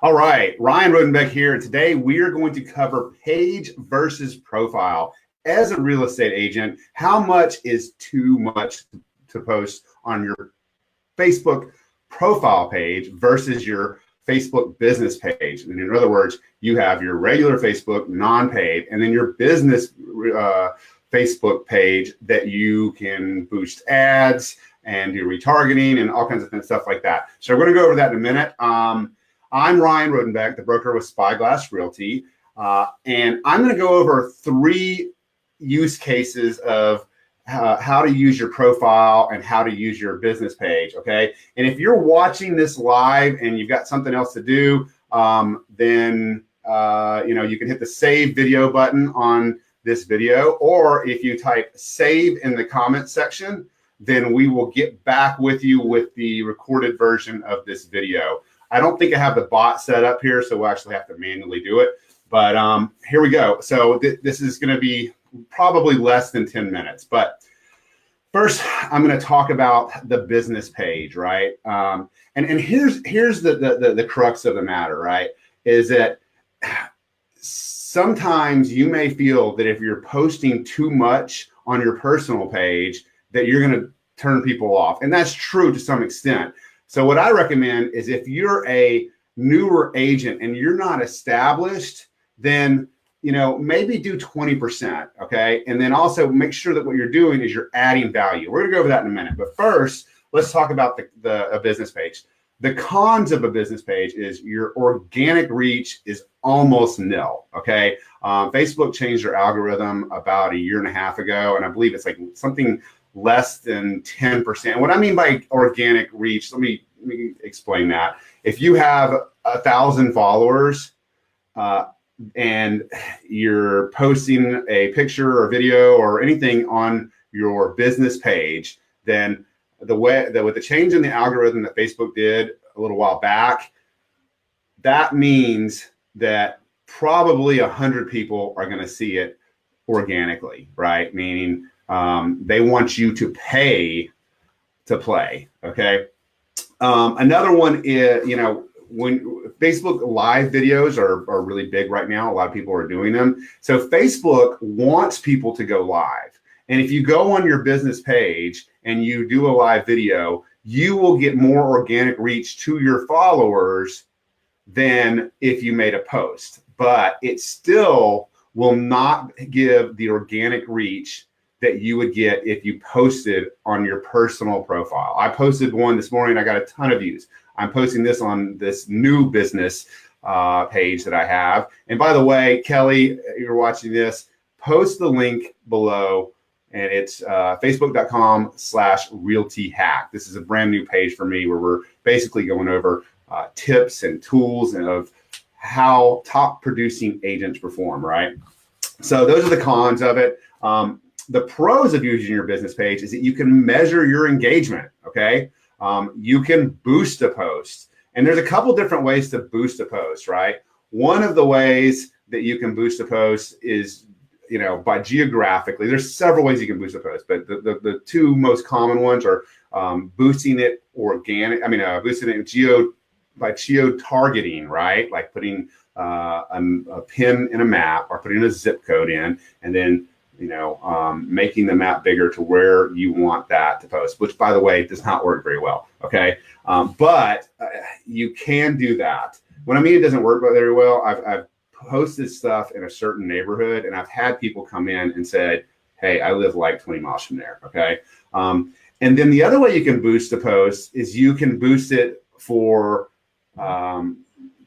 All right, Ryan Rodenbeck here, and today we are going to cover page versus profile. As a real estate agent, how much is too much to post on your Facebook profile page versus your Facebook business page? And in other words, you have your regular Facebook, non-paid, and then your business Facebook page that you can boost ads and do retargeting and all kinds of stuff like that. So we're going to go over that in a minute. I'm Ryan Rodenbeck, the broker with Spyglass Realty, and I'm going to go over 3 use cases of how to use your profile and how to use your business page, okay? And if you're watching this live and you've got something else to do, then you can hit the save video button on this video, or if you type save in the comment section, then we will get back with you with the recorded version of this video. I don't think I have the bot set up here, so we'll actually have to manually do it. But here we go. So this is going to be probably less than 10 minutes. But first, I'm going to talk about the business page, right? And here's the crux of the matter, right? Is that sometimes you may feel that if you're posting too much on your personal page, that you're going to turn people off. And that's true to some extent. So what I recommend is if you're a newer agent and you're not established, then maybe do 20%, okay? And then also make sure that what you're doing is you're adding value. We're gonna go over that in a minute. But first, let's talk about a business page. The cons of a business page is your organic reach is almost nil, okay? Facebook changed their algorithm about 1.5 years ago, and I believe it's like something less than 10%. What I mean by organic reach, let me explain that. If you have 1,000 followers and you're posting a picture or video or anything on your business page, then with the change in the algorithm that Facebook did a little while back, that means that probably 100 people are going to see it organically, right? Meaning they want you to pay to play, okay? Another one is, when Facebook live videos are really big right now, a lot of people are doing them. So Facebook wants people to go live. And if you go on your business page and you do a live video, you will get more organic reach to your followers than if you made a post. But it still will not give the organic reach that you would get if you posted on your personal profile. I posted one this morning, I got a ton of views. I'm posting this on this new business page that I have. And by the way, Kelly, you're watching this, post the link below, and it's facebook.com/RealtyHack. This is a brand new page for me where we're basically going over tips and tools of how top producing agents perform, right? So those are the cons of it. The pros of using your business page is that you can measure your engagement, okay? You can boost a post. And there's a couple different ways to boost a post, right? One of the ways that you can boost a post is, by geographically. There's several ways you can boost a post, but the 2 most common ones are boosting it boosting it by geo-targeting, right? Like putting a pin in a map or putting a zip code in, and then making the map bigger to where you want that to post, which, by the way, does not work very well, okay? But you can do that. When I mean it doesn't work very well, I've posted stuff in a certain neighborhood, and I've had people come in and said, hey, I live like 20 miles from there, okay? And then the other way you can boost a post is you can boost it for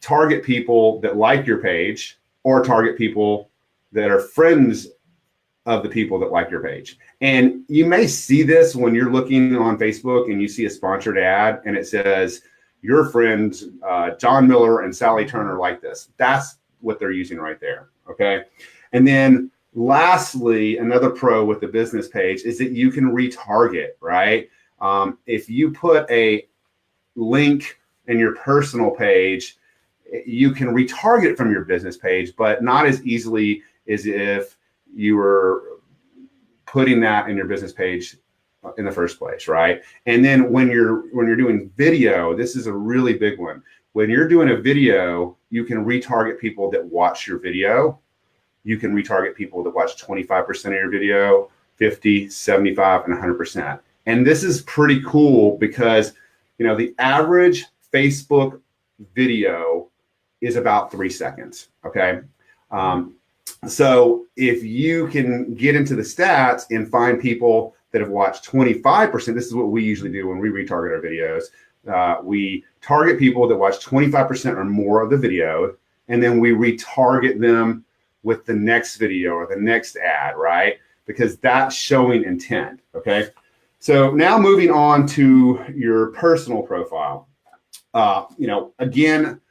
target people that like your page, or target people that are friends of the people that like your page. And you may see this when you're looking on Facebook and you see a sponsored ad and it says, your friends, John Miller and Sally Turner like this. That's what they're using right there, okay? And then lastly, another pro with the business page is that you can retarget, right? If you put a link in your personal page, you can retarget from your business page, but not as easily as if you were putting that in your business page in the first place, right? And then when you're doing video, this is a really big one. when you're doing a video, you can retarget people that watch your video. You can retarget people that watch 25% of your video, 50, 75, and 100%. And this is pretty cool because, you know, the average Facebook video is about 3 seconds, okay? So if you can get into the stats and find people that have watched 25%, this is what we usually do when we retarget our videos. We target people that watch 25% or more of the video, and then we retarget them with the next video or the next ad, right? Because that's showing intent, okay? So now moving on to your personal profile. You know, again,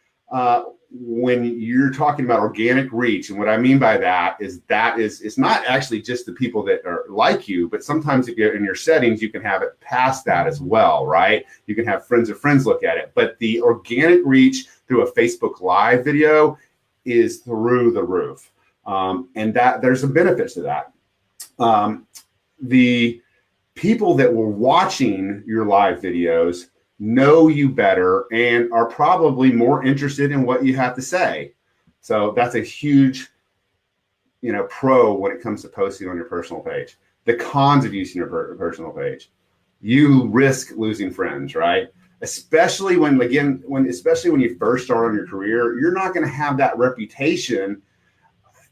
when you're talking about organic reach, and what I mean by that is it's not actually just the people that are like you, but sometimes if you're in your settings, you can have it past that as well, right? You can have friends of friends look at it, but the organic reach through a Facebook Live video is through the roof. And that there's some benefits to that. The people that were watching your live videos know you better and are probably more interested in what you have to say. So that's a huge, you know, pro when it comes to posting on your personal page. The cons of using your personal page: you risk losing friends, right? Especially when you first start on your career, you're not going to have that reputation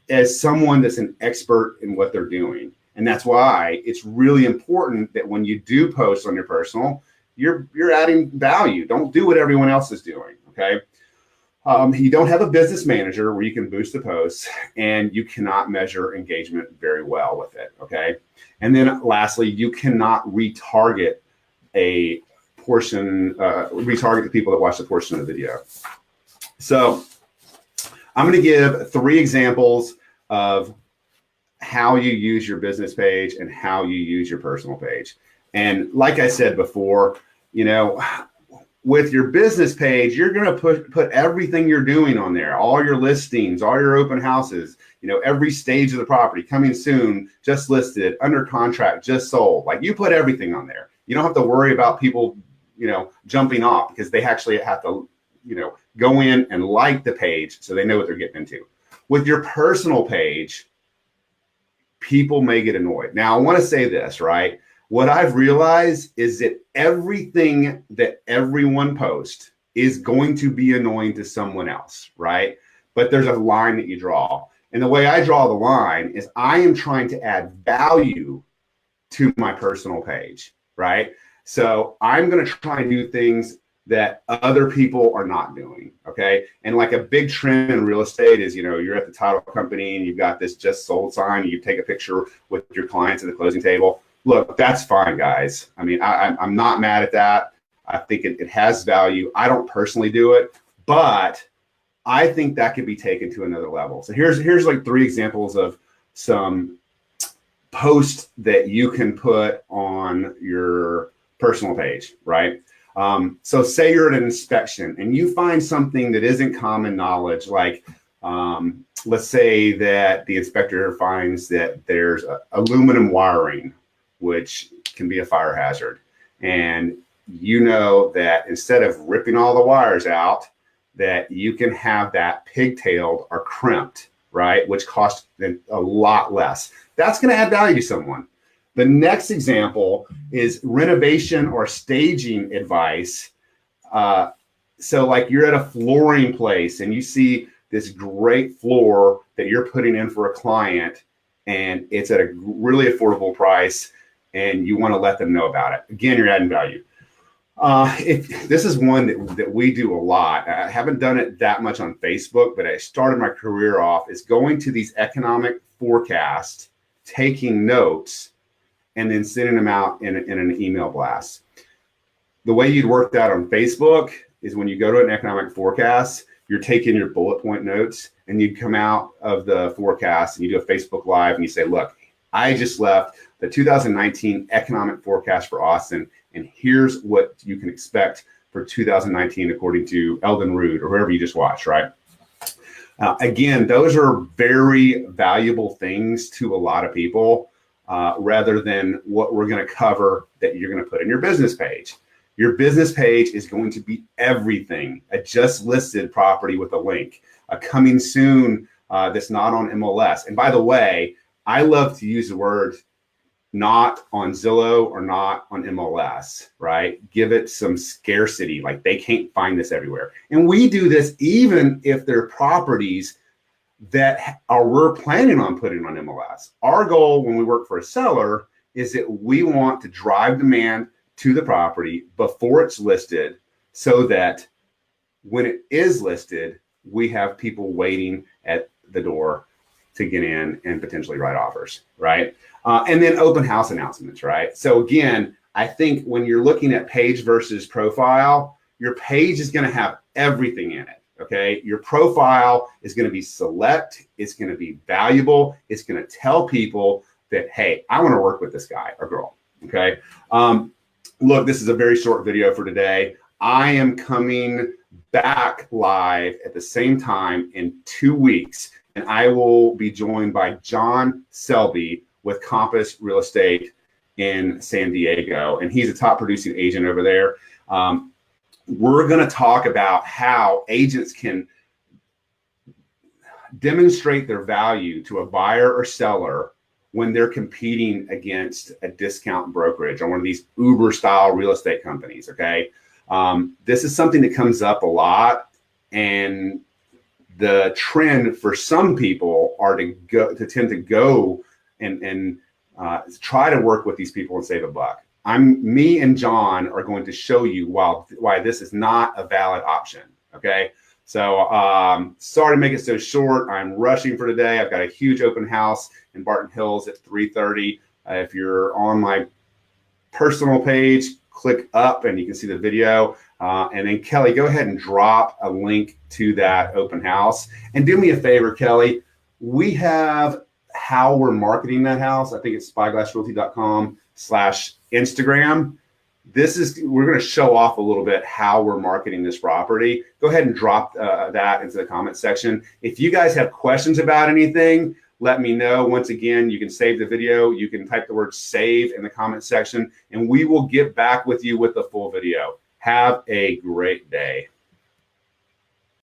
as someone that's an expert in what they're doing. And that's why it's really important that when you do post on your personal, you're adding value. Don't do what everyone else is doing, okay? You don't have a business manager where you can boost the posts, and you cannot measure engagement very well with it, okay? And then lastly, you cannot retarget a portion, retarget the people that watch the portion of the video. So I'm gonna give 3 examples of how you use your business page and how you use your personal page. And like I said before, you know, with your business page, you're going to put everything you're doing on there, all your listings, all your open houses, you know, every stage of the property, coming soon, just listed, under contract, just sold. Like, you put everything on there. You don't have to worry about people, you know, jumping off, because they actually have to, you know, go in and like the page so they know what they're getting into. With your personal page, people may get annoyed. Now, I want to say this, right? What I've realized is that everything that everyone posts is going to be annoying to someone else, right? But there's a line that you draw. And the way I draw the line is I am trying to add value to my personal page, right? So I'm going to try and do things that other people are not doing, okay? And like a big trend in real estate is, you know, you're at the title company and you've got this just sold sign, and you take a picture with your clients at the closing table. Look, that's fine, guys. I mean, I'm not mad at that. I think it has value. I don't personally do it, but I think that could be taken to another level. So here's like 3 examples of some posts that you can put on your personal page, right? So say you're at an inspection and you find something that isn't common knowledge, like let's say that the inspector finds that there's aluminum wiring, which can be a fire hazard. And you know that instead of ripping all the wires out, that you can have that pigtailed or crimped, right? Which costs a lot less. That's going to add value to someone. The next example is renovation or staging advice. So like you're at a flooring place and you see this great floor that you're putting in for a client, and it's at a really affordable price, and you want to let them know about it. Again, you're adding value. This is one that we do a lot. I haven't done it that much on Facebook, but I started my career off is going to these economic forecasts, taking notes, and then sending them out in an email blast. The way you'd work that on Facebook is when you go to an economic forecast, you're taking your bullet point notes, and you come out of the forecast and you do a Facebook Live and you say, look, I just left the 2019 economic forecast for Austin, and here's what you can expect for 2019 according to Eldon Root or whoever you just watched, right? Again, those are very valuable things to a lot of people, rather than what we're going to cover that you're going to put in your business page. Your business page is going to be everything. A just listed property with a link, a coming soon that's not on MLS. And by the way, I love to use the word not on Zillow or not on MLS, right? Give it some scarcity, like they can't find this everywhere. And we do this even if they're properties that we're planning on putting on MLS. Our goal when we work for a seller is that we want to drive demand to the property before it's listed so that when it is listed, we have people waiting at the door to get in and potentially write offers, right? And then open house announcements, right? So again, I think when you're looking at page versus profile, your page is going to have everything in it, okay? Your profile is going to be select, it's going to be valuable, it's going to tell people that, hey, I want to work with this guy or girl, okay? Look, this is a very short video for today. I am coming back live at the same time in 2 weeks, and I will be joined by John Selby with Compass Real Estate in San Diego, and he's a top producing agent over there. We're going to talk about how agents can demonstrate their value to a buyer or seller when they're competing against a discount brokerage or one of these Uber style real estate companies, okay? This is something that comes up a lot, and the trend for some people are to tend to go and try to work with these people and save a buck. Me and John are going to show you why this is not a valid option, okay? So sorry to make it so short. I'm rushing for today. I've got a huge open house in Barton Hills at 3:30. If you're on my personal page, click up and you can see the video. And then Kelly, go ahead and drop a link to that open house. And do me a favor, Kelly, we have how we're marketing that house. I think it's spyglassrealty.com/Instagram. We're going to show off a little bit how we're marketing this property. Go ahead and drop that into the comment section. If you guys have questions about anything, let me know. Once again, you can save the video. You can type the word save in the comment section, and we will get back with you with the full video. Have a great day.